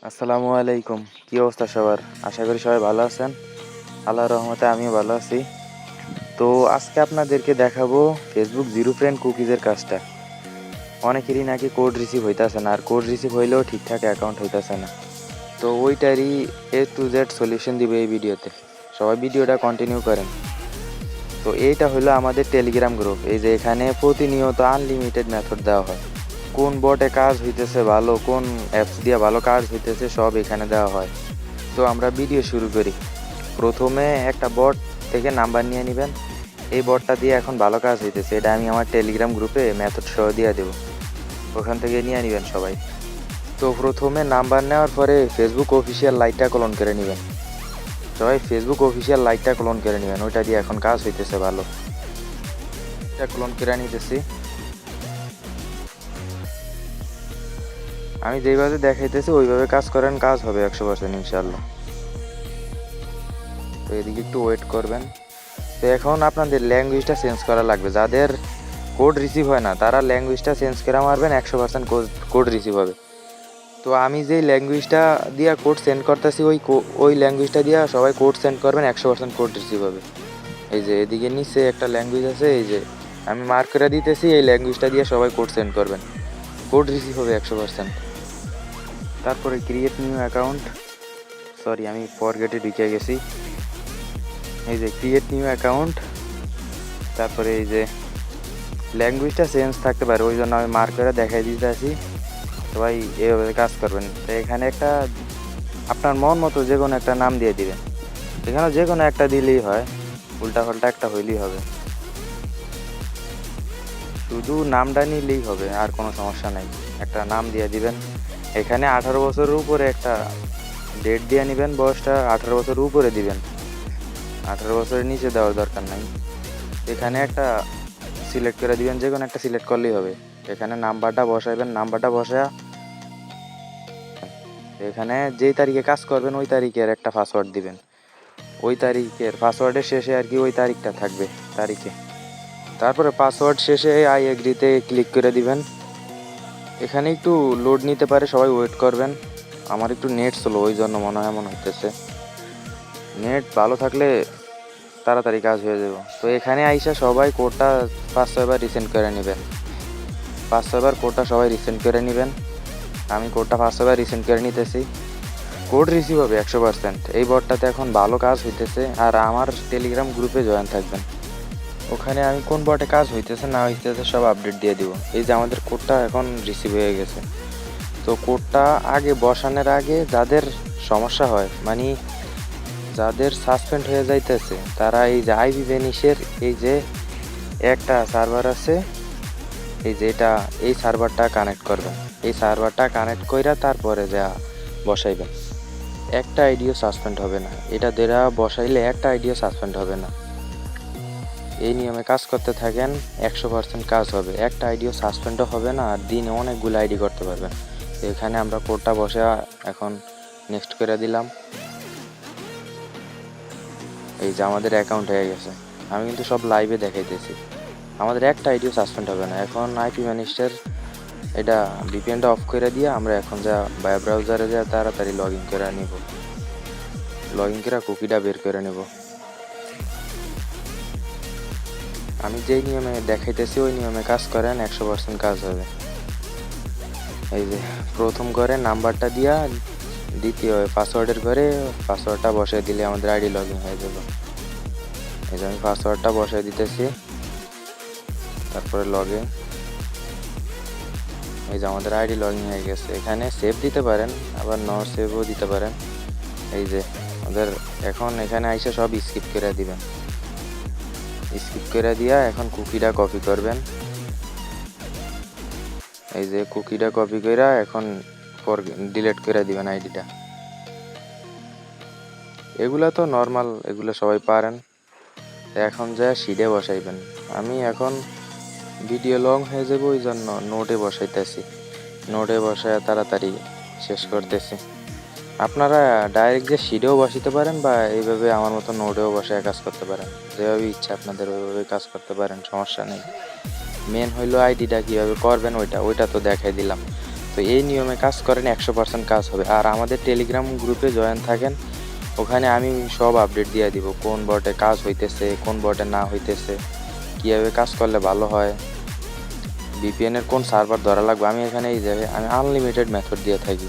আসসালামু আলাইকুম। কি অবস্থা সবার? আশা করি সবাই ভালো আছেন। আল্লাহর রহমতে আমিও ভালো আছি। তো আজকে আপনাদেরকে দেখাবো ফেসবুক জিরো ফ্রেন্ড কুকিজের কাজটা। অনেকেরই নাকি কোড রিসিভ হইতাছে না, আর কোড রিসিভ হইলেও ঠিকঠাক অ্যাকাউন্ট হইতাছে না। তো ওইটারই A to Z সলিউশন দিবে এই ভিডিওতে। সবাই ভিডিওটা কন্টিনিউ করেন। তো এইটা হলো আমাদের টেলিগ্রাম গ্রুপ। এই যে এখানে প্রতিনিয়ত আনলিমিটেড মেথড দেওয়া হয়। কোন বটে কাজ হইতেছে ভালো, কোন অ্যাপস দিয়ে ভালো কাজ হইতেছে সব এখানে দেওয়া হয়। তো আমরা ভিডিও শুরু করি। প্রথমে একটা বট থেকে নাম্বার নিয়ে নেবেন। এই বটটা দিয়ে এখন ভালো কাজ হইতেছে, এটা আমি আমার টেলিগ্রাম গ্রুপে মেথড সহ দিয়ে দেবো। ওখান থেকে নিয়ে নেবেন সবাই। তো প্রথমে নাম্বার নেওয়ার পরে ফেসবুক অফিসিয়াল লাইটটা ক্লোন করে নেবেন। সবাই ফেসবুক অফিসিয়াল লাইটটা ক্লোন করে নেবেন, ওইটা দিয়ে এখন কাজ হইতেছে ভালো। এটা ক্লোন করে নিতেছি। আমি যেইভাবে দেখাইতেছি ওইভাবে কাজ করেন, কাজ হবে 100% ইনশাল্লাহ। তো এদিকে একটু ওয়েট করবেন। তো এখন আপনাদের ল্যাঙ্গুয়েজটা চেঞ্জ করা লাগবে। যাদের কোড রিসিভ হয় না তারা ল্যাঙ্গুয়েজটা চেঞ্জ করে মারবেন, 100% কোড রিসিভ হবে। তো আমি যেই ল্যাঙ্গুয়েজটা দিয়ে কোড সেন্ড করতেছি ওই ল্যাঙ্গুয়েজটা দিয়ে সবাই কোড সেন্ড করবেন, 100% কোড রিসিভ হবে। এই যে এদিকে নিচে একটা ল্যাঙ্গুয়েজ আছে, এই যে আমি মার্ক করে দিতেছি, এই ল্যাঙ্গুয়েজটা দিয়ে সবাই কোড সেন্ড করবেন, কোড রিসিভ হবে 100%। তারপরে ক্রিয়েট নিউ অ্যাকাউন্ট, সরি আমি ফরগেটে ঢুকে গেছি। এই যে ক্রিয়েট নিউ অ্যাকাউন্ট, তারপরে এই যে ল্যাঙ্গুয়েজটা চেঞ্জ থাকতে পারে, ওই জন্য আমি মার্ক করে দেখাই দিতে আছি। সবাই এভাবে কাজ করবেন। তো এখানে একটা আপনার মন মতো যে কোনো একটা নাম দিয়ে দিবেন। এখানে যে কোনো একটা দিলেই হয়, উল্টা পাল্টা একটা হইলেই হবে, শুধু নামটা নিলেই হবে, আর কোনো সমস্যা নাই। একটা নাম দিয়ে দিবেন। এখানে 18 বছরের উপরে একটা ডেট দিয়ে নেবেন, বয়সটা 18 বছরের উপরে দিবেন, 18 বছরের নিচে দেওয়ার দরকার নাই। এখানে একটা সিলেক্ট করে দিবেন, যে কোনো একটা সিলেক্ট করলেই হবে। এখানে নাম্বারটা বসাইবেন, নাম্বারটা বসা এখানে যেই তারিখে কাজ করবেন ওই তারিখের একটা পাসওয়ার্ড দিবেন। ওই তারিখের পাসওয়ার্ডের শেষে আর কি ওই তারিখটা থাকবে, তারিখে। তারপরে পাসওয়ার্ড শেষে আই এগ্রিতে ক্লিক করে দিবেন। এখানে একটু লোড নিতে পারে, সবাই ওয়েট করবেন। আমার একটু নেট স্লো, ওই জন্য মনে হয় এমন হইতেছে। নেট ভালো থাকলে তাড়াতাড়ি কাজ হয়ে যাবে। তো এখানে আইসা সবাই কোডটা 5-6 বার রিসেন্ড করে নেবেন। 5-6 বার কোডটা সবাই রিসেন্ড করে নেবেন। আমি কোডটা 5-6 বার রিসেন্ড করে নিতেছি। কোড রিসিভ হবে 100%। এই বটটাতে এখন ভালো কাজ হইতেছে। আর আমার টেলিগ্রাম গ্রুপে জয়েন থাকবেন, ওখানে আমি কোন বটে কাজ হইতেছে না হইতেছে সব আপডেট দিয়ে দিব। এই যে আমাদের কোডটা এখন রিসিভ হয়ে গেছে। তো কোডটা আগে বসানোর আগে যাদের সমস্যা হয়, মানে যাদের সাসপেন্ড হয়ে যাইতেছে, তারা এই যে আইভি ভ্যানিশের এই যে একটা সার্ভার আছে, এই যে এই সার্ভারটা কানেক্ট করবেন। এই সার্ভারটা কানেক্ট কইরা তারপরে যা বসাইবেন, একটা আইডিও সাসপেন্ড হবে না। এটা দেরা বসাইলে একটা আইডিও সাসপেন্ড হবে না। এই নিয়মে কাজ করতে থাকেন, 100% কাজ হবে, একটা আইডিও সাসপেন্ডও হবে না, আর দিনে অনেকগুলো আইডি করতে পারবেন। এখানে আমরা কোডটা বসে এখন নেক্সট করে দিলাম। এই যে আমাদের অ্যাকাউন্ট হয়ে গেছে। আমি কিন্তু সব লাইভে দেখাইতেছি, আমাদের একটা আইডিও সাসপেন্ড হবে না। এখন আইপি ম্যানেজার এটা ভিপিএনটা অফ করে দিয়ে আমরা এখন যা বায়ো ব্রাউজারে যা তাড়াতাড়ি লগ ইন করে নিব, লগ ইন করে কুকিটা বের করে নেব। আমি যেই নিয়মে দেখাইতেছি ওই নিয়মে কাজ করেন, 100% কাজ হবে। এই যে প্রথম করে নাম্বারটা দিয়া দ্বিতীয় পাসওয়ার্ডের ঘরে পাসওয়ার্ডটা বসিয়ে দিলে আমাদের আইডি লগ ইন হয়ে যাবে। এই যে আমি পাসওয়ার্ডটা বসিয়ে দিতেছি, তারপরে লগ ইন। এই যে আমাদের আইডি লগ ইন হয়ে গেছে। এখানে সেভ দিতে পারেন, আবার ন সেভও দিতে পারেন। এই যে আমাদের এখন এখানে আইসা সব স্কিপ করে দিবেন। স্কিপ করে দিয়া এখন কুকিটা কপি করবেন। এই যে কুকিটা কপি করে এখন ডিলিট করে দিবেন আইডিটা। এগুলা তো নর্মাল, এগুলো সবাই পারেন। এখন যা শিডে বসাইবেন। আমি এখন ভিডিও লং হয়ে যাবে, ওই জন্য নোটে বসাইতেছি, নোটে বসায় তাড়াতাড়ি শেষ করতেছি। আপনারা ডাইরেক্ট যে শিডেও বসাইতে পারেন, বা এইভাবে আমার মতো নোটেও বসায় কাজ করতে পারেন। যেভাবে ইচ্ছা আপনাদের ওইভাবে কাজ করতে পারেন, সমস্যা নেই। মেন হইলো আইডিটা কীভাবে করবেন ওইটা তো দেখাই দিলাম। তো তো এই নিয়মে কাজ করেন, 100% কাজ হবে। আর আমাদের টেলিগ্রাম গ্রুপে জয়েন থাকেন, ওখানে আমি সব আপডেট দিয়ে দিব, কোন বটে কাজ হইতেছে, কোন বটে না হইতেছে, কীভাবে কাজ করলে ভালো হয়, ভিপিএনের কোন সার্ভার ধরা লাগবে। আমি এখানে এই জায়গায় আমি আনলিমিটেড মেথড দিয়ে থাকি।